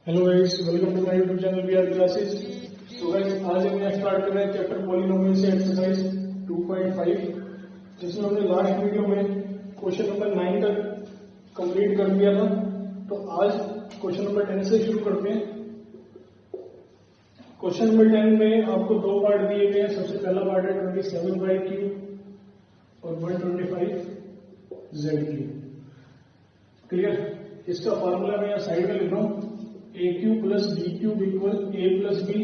Hello guys, welcome to my YouTube channel we are classes. तो guys आज हम start कर रहे हैं चैप्टर पॉलिनोमियल से एक्सरसाइज 2.5, जिसमें हमने लास्ट वीडियो में क्वेश्चन नंबर 9 तक कंप्लीट कर दिया था। तो आज क्वेश्चन नंबर 10 से शुरू करते हैं। क्वेश्चन नंबर 10 में आपको दो पार्ट दिए गए हैं। सबसे पहला पार्ट है 27/3 और 125z3। क्लियर? इसका फॉर्मूला मैं यहाँ साइड में लिख रहा हूँ। A Q plus B cube equal A plus B,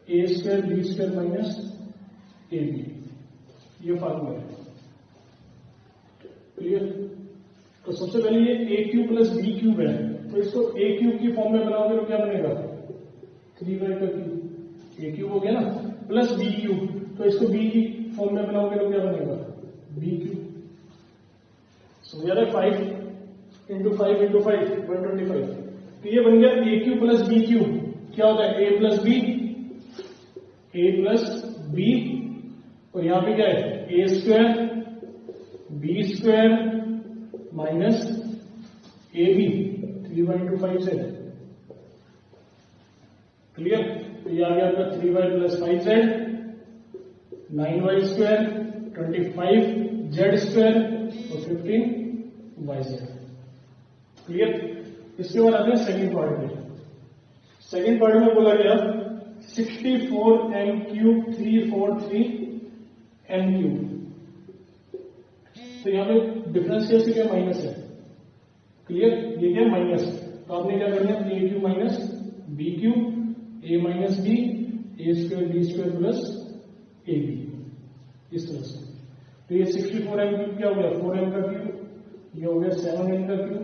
A square B square minus A B, ये फॉर्मूला है। क्लियर? तो सबसे पहले ये A cube plus B cube है, तो इसको ए क्यूब की फॉर्म में बनाओगे तो क्या बनेगा? 3y का क्यूब। ए क्यूब हो गया ना, प्लस बी क्यूब, तो इसको बी की फॉर्म में बनाओगे तो क्या बनेगा? B cube. सो यार 5 × 5 × 5 125। तो ये बन गया ए क्यूब प्लस बी क्यूब। क्या होता है? ए प्लस बी, और यहां पे क्या है? A square B square minus A B, 3/5 से। क्लियर? तो ये आ गया आपका 3y plus 5z, 9y square 25z square और 15yz। क्लियर? इसके बाद आते हैं सेकेंड पार्ट में। सेकेंड पार्ट में बोला गया 64m³ 343 m³। तो यहां पे डिफरेंस कैसे क्या? माइनस है। क्लियर? ये क्या? माइनस। तो आपने क्या करना है? A Q minus B Q, A minus B, A square B square plus A B, इस तरह से। तो ये 64m³ क्या हो गया? 4m का क्यूब, ये हो गया 7m का क्यूब।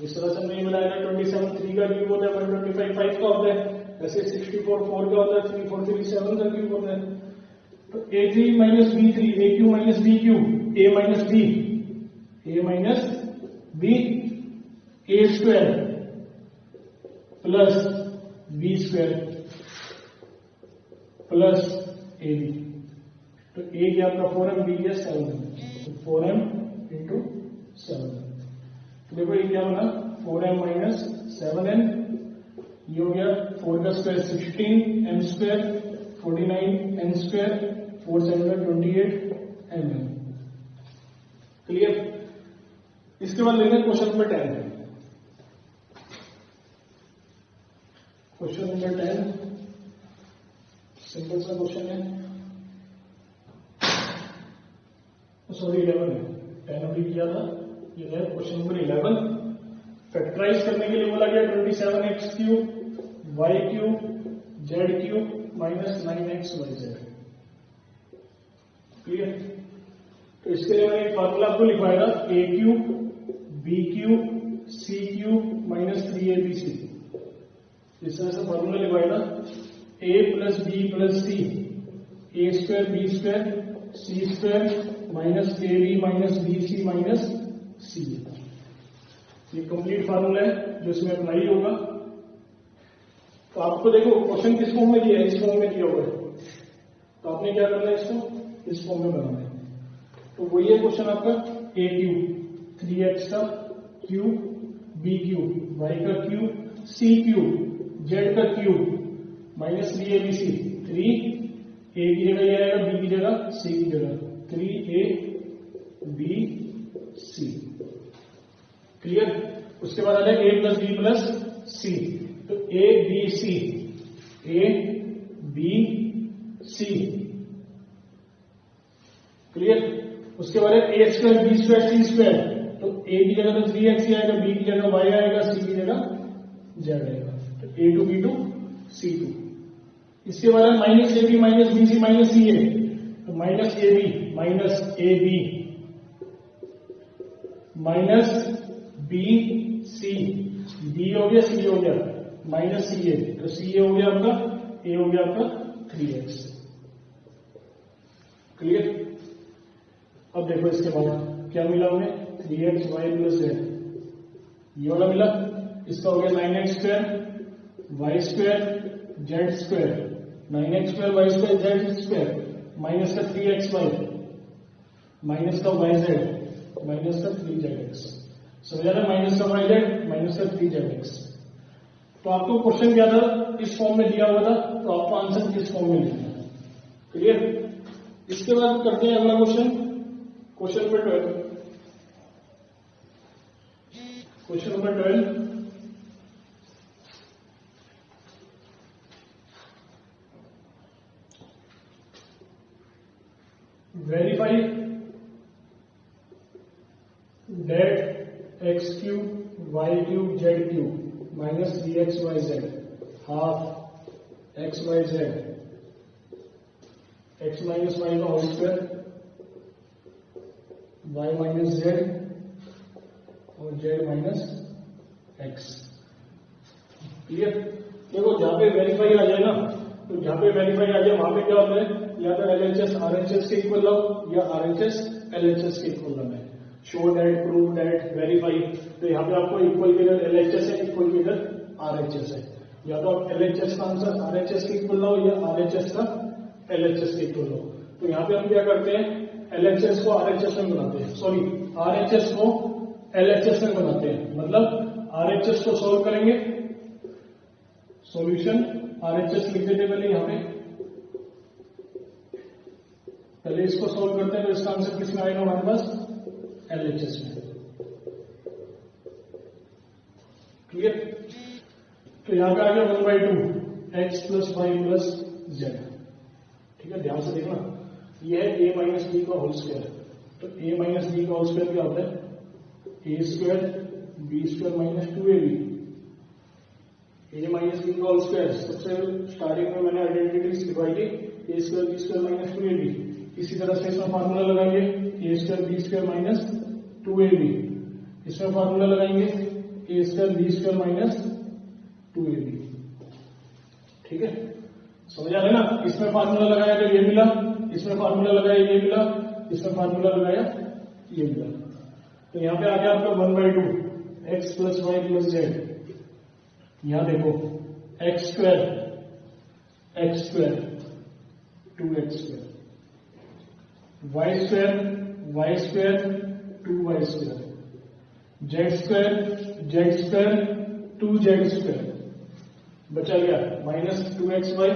जिस तरह से नहीं बनाया 27 3 का क्यूब होता है, 125 5 का होता है, वैसे 64 4 का होता है, 3 4 3 7 का क्यूब होता है। तो a3 minus b3, a Q minus b cube, a minus b, a square plus b square plus a b। तो a क्या आपका 4m, b क्या 7m, तो 4m × 7। देखो ये क्या बना? 4m माइनस 7m, ये हो गया 4 का square 16 m square 49 n square 4 7 28 mm। Clear? इसके बाद लेते हैं question number 10। Question number 10 simple सा क्वेश्चन है, सॉरी 11 है, 10 अभी किया था। ये है क्वेश्चन नंबर 11। फैक्टराइज करने के लिए बोला गया 27x³ y³ z³ minus 9xyz। Clear? तो इसके लिए मैंने एक फॉर्मूला आपको लिखवाएगा, a³ b³ c³ minus 3abc। इस तरह से फॉर्मूला लिखवाएगा। a plus B plus C, A square B square C square minus A B minus B C minus C. ये कंप्लीट फार्मूला है जो इसमें अप्लाई होगा। तो आपको देखो क्वेश्चन किस फॉर्म में दिया है? इस फॉर्म में दिया हुआ है, तो आपने क्या करना है? इसको इस फॉर्म में बनाना है। तो वही है क्वेश्चन आपका, a क्यूब 3x का क्यूब, b क्यूब y का क्यूब, c क्यूब z का क्यूब माइनस 3abc। 3 a की जगह ये आएगा, b की जगह c की जगह 3abc। क्लियर? उसके बाद आ जाए a plus B plus c, तो a b c, a b c। Clear? उसके बाद a square B square C square, तो a की जगह तो 3x आएगा, b की जगह y आएगा, c की जगह z आएगा, तो a2 b2 c2। इसके बाद है minus A B minus B C minus C A, तो minus A B minus A B minus B C, B हो गया सी हो गया माइनस सी ए, तो सी ए हो गया आपका, ए हो गया आपका 3x। क्लियर? अब देखो इसके बाद क्या मिला हमें? 3xy प्लस z, ये वाला मिला। इसका हो गया 9x square y square z square, 9x square y square z square minus का 3xy माइनस का yz माइनस का 3zx। समझ आ रहा है? माइनस का वाई जेड माइनस का 3z तो आपको क्वेश्चन क्या था, इस फॉर्म में दिया हुआ था, तो आपको आंसर किस फॉर्म में लिखना है। क्लियर? इसके बाद करते हैं अगला question, question number 12। Question number 12, verify that x cube y cube z cube minus 3xyz half xyz x minus Y का whole square y minus z और z माइनस x। क्लियर? देखो जहां पे वेरीफाई आ जाए ना, तो जहां पे वेरीफाई आ जाए वहां पे क्या होता है, या तो LHS RHS के इक्वल लाओ या RHS LHS के इक्वल लाना है। Show that, prove that, verify, तो यहाँ पे आपको इक्वल की इधर LHS है, इक्वल की इधर RHS है। या तो आप LHS का आंसर RHS के इक्वल लाओ या RHS का LHS के इक्वल लाओ। तो यहाँ पे हम क्या करते हैं, LHS को RHS में बनाते हैं, सॉरी RHS को LHS में बनाते हैं। मतलब RHS को सोल्व करेंगे, सॉल्यूशन RHS लिख देते पहले यहाँ पे, पहले इसको सोल्व करते हैं तो इसका आंसर किसमें आएगा हमारे पास, LHS में। क्लियर? तो यहां पे आ गया 1/2 x plus Y plus Z. ठीक है, ध्यान से देखना, यह है a माइनस बी का होल स्क्वायर। तो a माइनस बी का होल स्क्वायर क्या होता है, a square B square minus 2ab। a minus B का होल स्क्वायर, सबसे स्टार्टिंग में मैंने आइडेंटिटीज लिखवाई थी, a square B square minus 2ab। इसी तरह से इसमें फार्मूला लगाएंगे A square B square minus 2ab। इसमें फार्मूला लगाएंगे A square B square minus 2ab। ठीक है, समझ आ रहा है ना? इसमें फार्मूला लगाया तो ये मिला, इसमें फार्मूला लगाया ये मिला, इसमें फार्मूला लगाया ये मिला। तो यहाँ पे आ गया आपका 1/2 x plus Y plus z. यहां देखो x square 2x square, y square 2y square, z square 2z square. बचा गया माइनस 2xy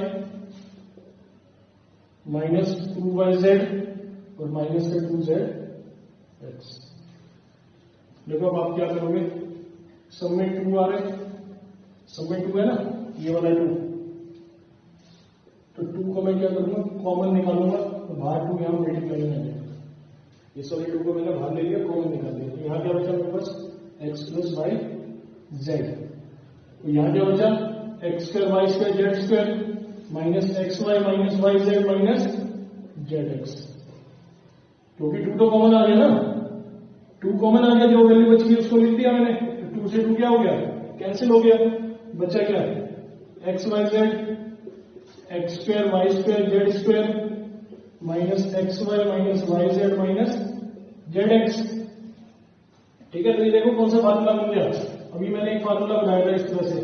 माइनस 2yz और माइनस का 2zx। देखो अब आप क्या करोगे, सब में 2 आ रहे, सब में 2 है ना, ये वाला 2, तो 2 को मैं क्या करूंगा, कॉमन निकालूंगा, तो बाहर 2 यहां मल्टीप्लाई में आ जाएगा। इस वाले 2 को मैंने बाहर ले लिया, कॉमन निकाल दिया, तो यहां क्या बचा मेरे पास x प्लस वाई जेड। तो यहां क्या बचा x square y square z square minus x y minus y z minus z x. क्योंकि 2 तो कॉमन आ गया ना, 2 कॉमन आ गया, जो वैल्यू बच गई उसको लिख दिया मैंने। तो 2 से 2 क्या हो गया, कैंसिल हो गया, बचा क्या x y z x square y square z square minus x y minus y z minus z x. ठीक है, तो ये देखो कौन सा फार्मूला बन गया। अभी मैंने एक फार्मूला बनाया था इस तरह से,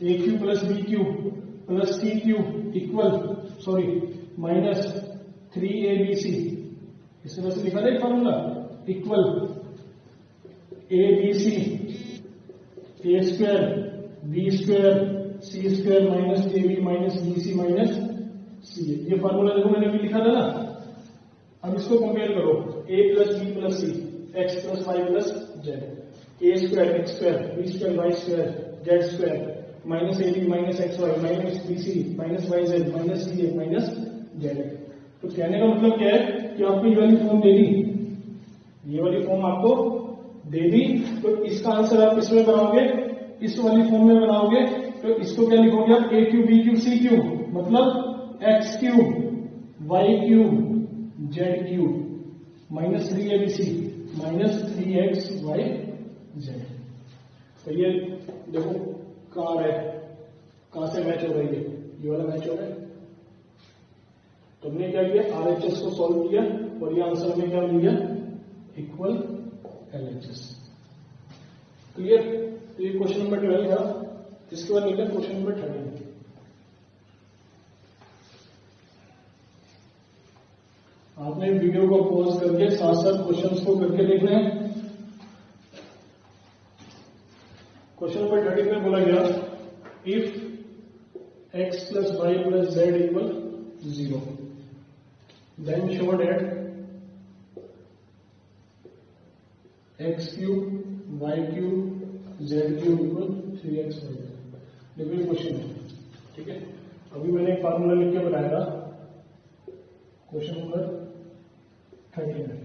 A Q plus B Q plus C Q equal minus 3abc। इस तरह से लिखा था एक formula, equal abc A square B square C square minus ab minus bc minus C. ये फार्मूला देखो मैंने अभी लिखा था ना। अब इसको कंपेयर करो, a plus B plus c x plus Y plus z, a square x square B square y square z square minus A B minus x y minus B C minus y z minus d a minus z. तो कहने का मतलब क्या है कि आपको ये वाली फॉर्म दे दी, ये वाली फॉर्म आपको दे दी, तो इसका आंसर आप किसमें बनाओगे, इस वाली फॉर्म में बनाओगे। तो इसको क्या लिखोगे आप, A Q B Q C Q, मतलब X cube Y cube Z cube minus 3abc minus 3xy Z. तो ये देखो कहां है, कहां से मैच हो रही है, ये वाला मैच हो रहा है। तो हमने क्या किया, RHS को सॉल्व किया और ये आंसर हमें क्या मिल गया, इक्वल LHS। क्लियर? तो ये क्वेश्चन नंबर 12 था। इसके बाद मिलता है क्वेश्चन नंबर 13। आपने वीडियो को पॉज करके साथ साथ क्वेश्चंस को करके देखना है। क्वेश्चन नंबर 13 में बोला गया if x plus y plus z equal 0 then show that x cube y cube z cube equal 3x y। देखो ये क्वेश्चन है, ठीक है। अभी मैंने एक फार्मूला लिख के बताया था क्वेश्चन नंबर 13 में।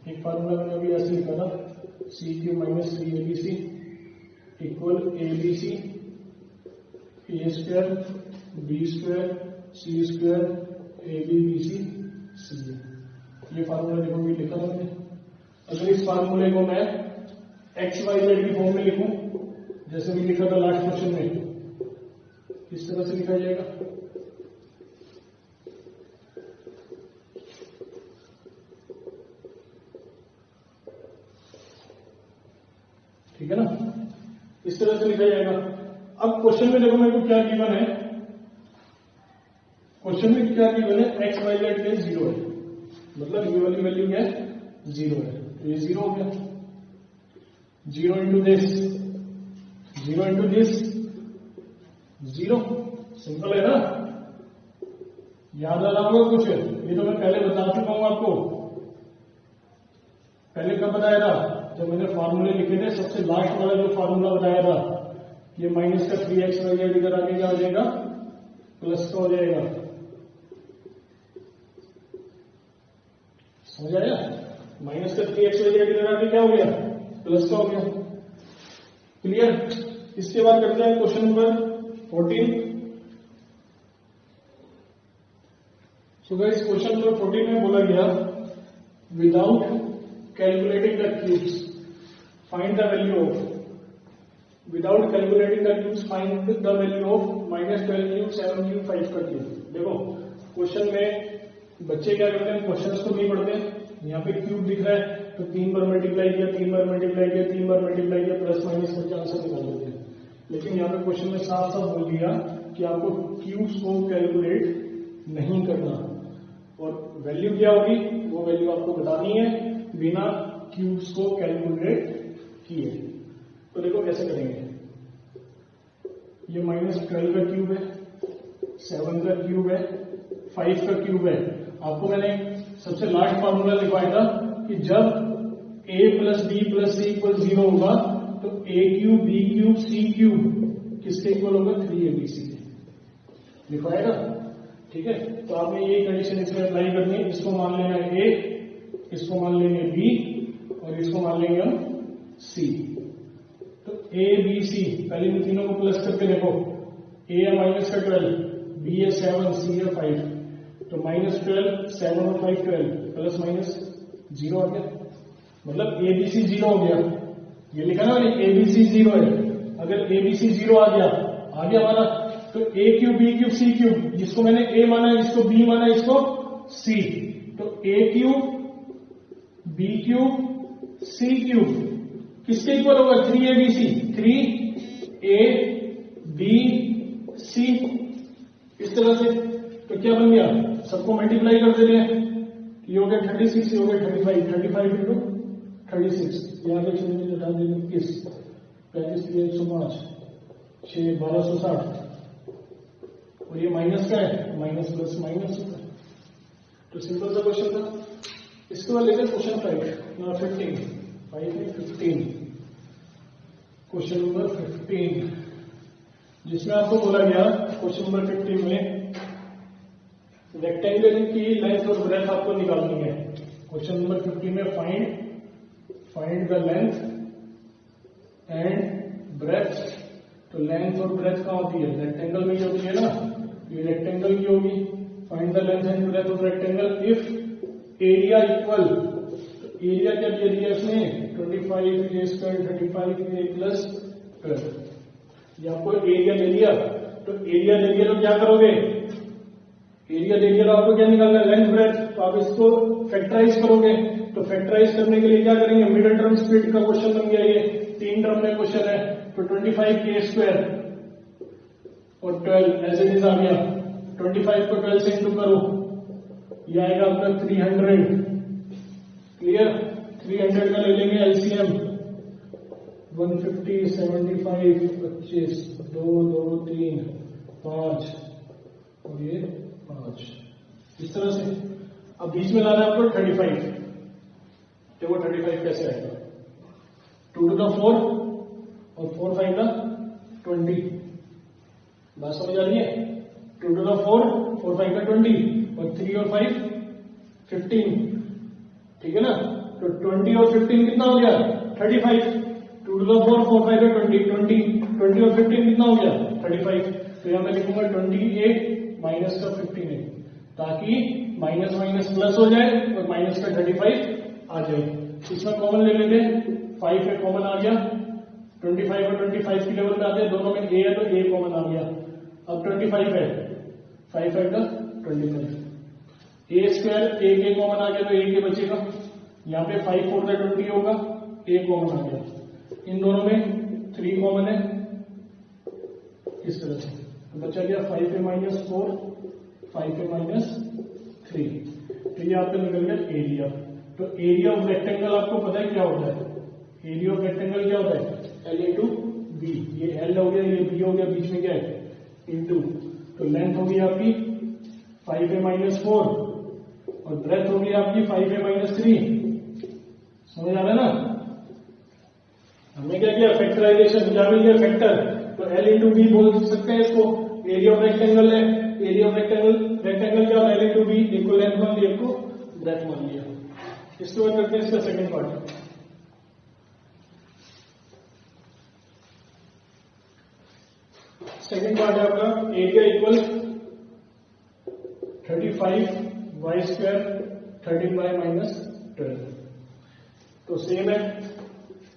एक फार्मूला मैंने अभी ऐसे लिखा था C Q minus 3abc equal abc A square B square C square A B B C C A. ये फार्मूला देखो भी लिखा मैंने। अगर इस फार्मूले को मैं एक्स वाई जेड की फॉर्म में लिखूं जैसे भी लिखा था लास्ट क्वेश्चन में, किस तरह से लिखा जाएगा? ठीक है ना, इस तरह से लिखा जाएगा। अब क्वेश्चन में देखो मेरे को क्या गिवन है, क्वेश्चन में क्या गिवन है एक्स वाई जेड के 0 है, मतलब ये वाली वैल्यू क्या है 0 है, तो ये 0 हो गया। 0 into this 0 into this 0, simple है ना। याद आ रहा होगा कुछ? ये तो मैं पहले बता चुका हूं आपको। पहले कब बताया था? जब मैंने फार्मूले लिखे थे, सबसे लास्ट वाला जो फार्मूला बताया था, ये माइनस का 3x वाई जेड इधर आगे क्या हो जाएगा प्लस का हो जाएगा। समझ आया? माइनस का 3x वाई जेड इधर आगे क्या हो गया प्लस का हो गया। क्लियर? इसके बाद करते हैं question number 14। So guys question number 14 में बोला गया without calculating the cubes find the value of, without calculating the cubes find the value of -12 cube 7 cube 5 का क्यूब। देखो क्वेश्चन में बच्चे क्या करते हैं, क्वेश्चंस को नहीं पढ़ते। यहाँ पे क्यूब दिख रहा है तो 3 बार मल्टीप्लाई किया, 3 बार मल्टीप्लाई किया, 3 बार मल्टीप्लाई किया, प्लस माइनस करके आंसर निकाल देते हैं। लेकिन यहाँ पे क्वेश्चन में साफ साफ बोल दिया कि आपको क्यूब्स को कैलकुलेट नहीं करना, और वैल्यू क्या होगी वो वैल्यू आपको बतानी है बिना क्यूब्स को कैलकुलेट किए। तो देखो कैसे करेंगे। ये -12 का क्यूब है, 7 का क्यूब है, 5 का क्यूब है। आपको मैंने सबसे लास्ट फार्मूला लिखवाया था कि जब a plus B plus c equal 0 होगा तो a cube b cube c cube किसके इक्वल होगा 3abc के। लिखवाया था, ठीक है। तो आपने ये कंडीशन इसमें अप्लाई करनी है। इसको मान लेना है a, इसको मान लेंगे b और इसको मान लेंगे हम c। तो a b c पहले इन तीनों को प्लस करके देखो। a है माइनस का 12, b है 7, c है 5, तो -12 7 और 5 12 प्लस माइनस 0 आ गया, मतलब ABC 0 हो गया। ये लिखा ना मैंने ABC 0 है। अगर ABC 0 आ गया हमारा, तो a cube b cube c cube, जिसको मैंने a माना है, इसको b माना है, इसको c, तो a cube b cube c cube किसके इक्वल होगा 3abc, 3abc इस तरह से। तो क्या बन गया, सबको मल्टीप्लाई कर दे रहे हैं, ये हो गया 36, ये हो गया 35, 35 इंटू 36, यहाँ पे चलिए हटा देंगे 21, 35 3 105 6 1260, और ये माइनस का है, माइनस प्लस माइनस होता है। तो सिंपल सा क्वेश्चन था। इसके बाद लेकर क्वेश्चन 15, क्वेश्चन नंबर 15, जिसमें आपको बोला गया क्वेश्चन नंबर 15 में रेक्टेंगल की लेंथ और ब्रेथ आपको निकालनी है। क्वेश्चन नंबर 15 में find the length and breadth. तो लेंथ और ब्रेथ कहाँ होती है, रेक्टेंगल में ही होती है ना, ये रेक्टेंगल की होगी। Find the length and breadth of rectangle if area equal, तो एरिया क्या दे दिया इसमें 25 a² 35a प्लस 12, ये आपको एरिया दे दिया। तो एरिया दे दिया तो क्या करोगे, एरिया दे दिया तो आपको क्या निकालना है लेंथ ब्रेथ, तो आप इसको फैक्टराइज करोगे। तो फैक्टराइज करने के लिए क्या करेंगे, मिडिल टर्म स्प्लिट का क्वेश्चन बन गया, ये 3 टर्म में क्वेश्चन है। तो 25a² और 12 एज इट इज आ गया, 25 को 12 से इंटू करो, ये आएगा आपका 300। क्लियर, 300 का ले लेंगे एलसीएम, 150, 75, 25, 2, 2, 3, 5 और ये 5, इस तरह से। अब बीच में लाना है आपको 35। देखो 35 कैसे आएगा, 2 to the 4 और 4 5 का 20। बात समझ आ रही है? 2 to the 4, 4 5 का 20 और 3 और 5 15, ठीक है ना? तो 20 और 15 कितना हो गया? 35। 2 to the 4, 4 5 का 20, 20 और 15 कितना हो गया? 35। तो यहां मैं लिखूंगा 28 माइनस का 15, ताकि माइनस माइनस प्लस हो जाए और माइनस का 35 आ जाए। इसमें कॉमन ले लेते हैं, 5 है कॉमन आ गया, 25 और 25 की लेवल पे आते हैं, दोनों में a है तो a कॉमन आ गया। अब 25 है, 5 5 का 25, a स्क्वायर a कॉमन आ गया तो a बचेगा। यहाँ पे 5 4 का 20 होगा, a कॉमन आ गया। इन दोनों में 3 कॉमन है, इस तरह से तो बचा गया 5a माइनस 4, 5a माइनस 3। तो ये आपका निकल गया एरिया। तो एरिया ऑफ रेक्टेंगल आपको पता है क्या होता है? एरिया ऑफ रेक्टेंगल क्या होता है? L into b. ये L हो गया, ये B हो गया, बीच में क्या है? इंटू। तो लेंथ होगी आपकी 5a माइनस 4 और ब्रेथ होगी आपकी 5a माइनस 3। समझ आ रहा है ना? हमने क्या किया? फैक्टराइजेशन, क्या मिल गया? फैक्टर। तो L इंटू बी बोल सकते हैं इसको। एरिया ऑफ रेक्टेंगल है, एरिया ऑफ रेक्टेंगल क्या होता है? L into b. एक को लेंथ मान लिया, एक को ब्रेथ मान लिया। इसके बाद करते हैं इसका सेकेंड पार्ट। सेकेंड पार्ट है आपका area equal 35 y square 13 y minus 12। तो सेम है,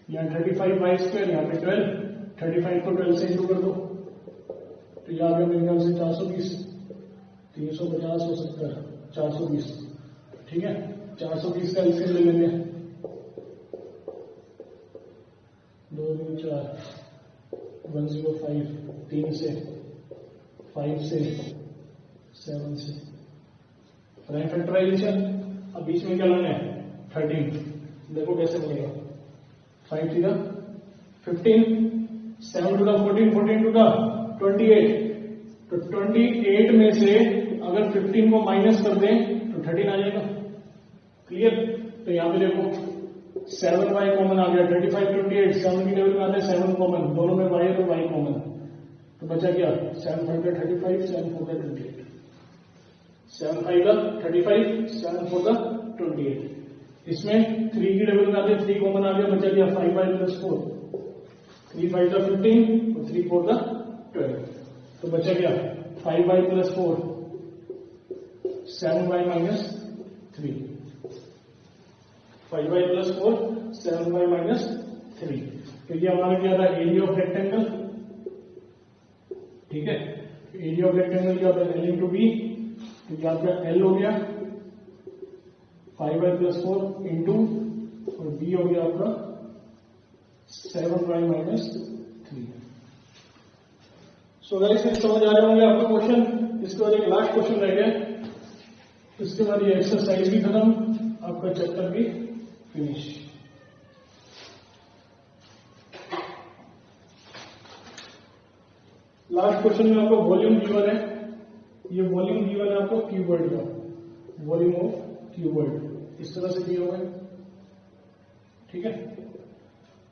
यहाँ 35 वाई स्क्वायर, यहाँ पे 12, 35 को 12 से इंटू कर दो तो यहाँ पे मेरे ख्याल से 420, 350 हो सकता है, 420, ठीक है। 420 का एलसीएम ले लेंगे, 2 2 4 105, 3 से 5 से 7 से प्राइम फैक्टराइजेशन। अब बीच में क्या लाना है? 13। देखो कैसे बनेगा, 5 to the 15, 7 to the 14, 14 to the 28। तो 28 में से अगर 15 को माइनस कर दें तो 13 आ जाएगा। क्लियर? तो यहाँ पे देखो 7y कॉमन आ गया, 35 28, 7 की लेवल में आते हैं 7 कॉमन, दोनों में y है तो y कॉमन। तो बचा क्या? 7 5 का 35, 7 4 का 28, 7 5 का 35, 7 4 का 28। इसमें 3 की लेवल में आते हैं 3 कॉमन आ गया, बचा गया 5y प्लस 4, 3 5 का 15 और 3 4 का 12। तो बचा गया 5y plus 4, 7y minus 3, 5y plus 4, 7y minus 3। तो ये हमारा क्या था? एरिया ऑफ रेक्टेंगल, ठीक है। एरिया ऑफ रेक्टेंगल क्या होता है? L into b. तो क्या आपका L हो गया 5y प्लस 4 इंटू और बी हो गया आपका 7y माइनस 3। सो गाइस समझ आ रहे होंगे आपको क्वेश्चन। इसके बाद एक लास्ट क्वेश्चन रह गया, इसके बाद ये एक्सरसाइज भी खत्म, आपका चैप्टर भी फिनिश। लास्ट क्वेश्चन में आपको वॉल्यूम गिवन है, ये वॉल्यूम गिवन है आपको क्यूबॉइड का, वॉल्यूम ऑफ क्यूबॉइड इस तरह से दिया हुआ है, ठीक है।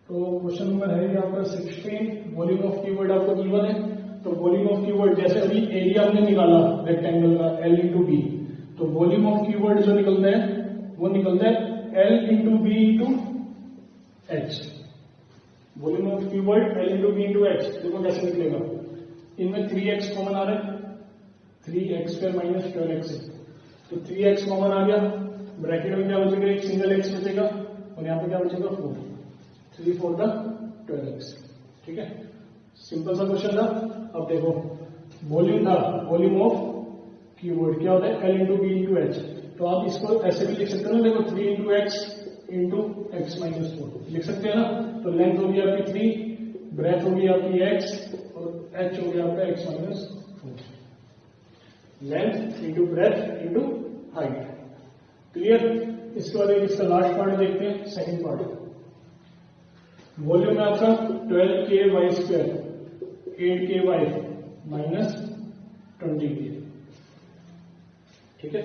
तो क्वेश्चन नंबर है ये आपका 16, वॉल्यूम ऑफ क्यूबॉइड आपको गिवन है। तो वॉल्यूम ऑफ क्यूबॉइड जैसे अभी एरिया हमने निकाला रेक्टेंगल का L इंटू बी, तो वॉल्यूम ऑफ क्यूबॉइड जो निकलता है वो निकलता है L into b into h. Volume of cuboid L into b into h. देखो कैसे निकलेगा, इनमें 3x कॉमन आ रहा है, 3x स्क्वायर माइनस 12x है, तो 3x कॉमन आ गया, ब्रैकेट में क्या बचेगा? एक सिंगल x बचेगा और यहाँ पे क्या बचेगा? 4, 3 4 का 12x, ठीक है। सिंपल सा क्वेश्चन था। अब देखो वॉल्यूम था, वॉल्यूम ऑफ क्यूबॉइड क्या होता है? L into b into h. तो आप इसको ऐसे भी लिख सकते हो ना, देखो 3 into x into x minus 4 लिख सकते हैं ना। तो लेंथ होगी आपकी 3, ब्रेथ होगी आपकी x और h हो गया आपका x minus 4। Length into breadth into height. Clear? इसके बाद इसका लास्ट पार्ट देखते हैं, सेकंड पार्ट। वॉल्यूम है आपका 12k² 8k माइनस 20k। ठीक है,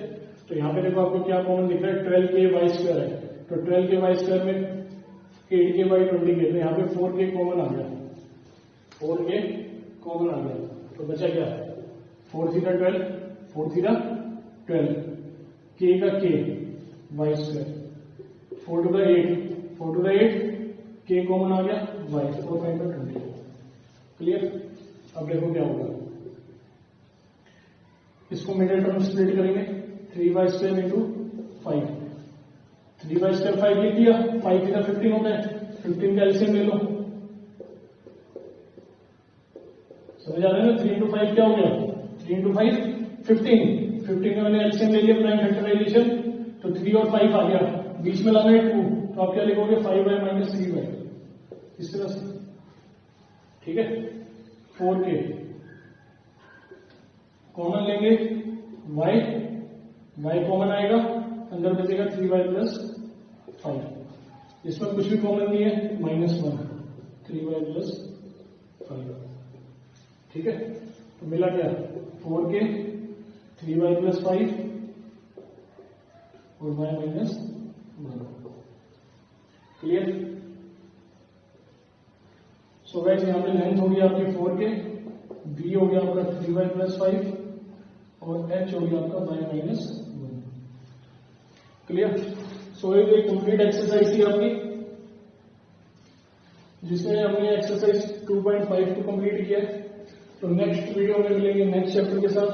तो यहां पे देखो आपको क्या कॉमन दिख रहा है, 12k² है, तो 12k² में 8k/20k, तो यहाँ पे 4k कॉमन आ गया, 4k कॉमन आ गया, तो बचा क्या, 4 थीटा 12, 4 थीटा 12, k का k y², 4 to the 8, 4 to the 8, k common आ गया, y 4 5 20। क्लियर। अब देखो क्या होगा, इसको मिडिल टर्म स्प्लिट करेंगे, 3y² इंटू 5, 3y² 5 लिख दिया, 5 थीटा 15 होता है, 15 का एलसीएम ले लो, समझ आ रहा है ना, 3 इंटू 5 क्या हो गया, 3 इंटू 5 15, 15 का मैंने एलसीएम ले लिया प्राइम फैक्टराइजेशन, तो 3 और 5 आ गया, बीच में लाना है 2, तो आप क्या लिखोगे 5y माइनस 3y, इस तरह से। ठीक है, 4k कॉमन लेंगे, y कॉमन आएगा, अंदर बचेगा 3y प्लस 5, इसमें कुछ भी कॉमन नहीं है, -1, 3y प्लस 5। ठीक है, तो मिला क्या, 4k 3y प्लस 5 और y minus 1। Clear. So guys यहाँ पे लेंथ होगी आपकी 4k, b हो गया आपका 3y प्लस 5 और h हो गया आपका y माइनस 1। क्लियर। सो ये कंप्लीट एक्सरसाइज थी आपकी, जिसमें हमने एक्सरसाइज 2.5 को कंप्लीट किया। तो नेक्स्ट वीडियो में मिलेंगे नेक्स्ट चैप्टर के साथ।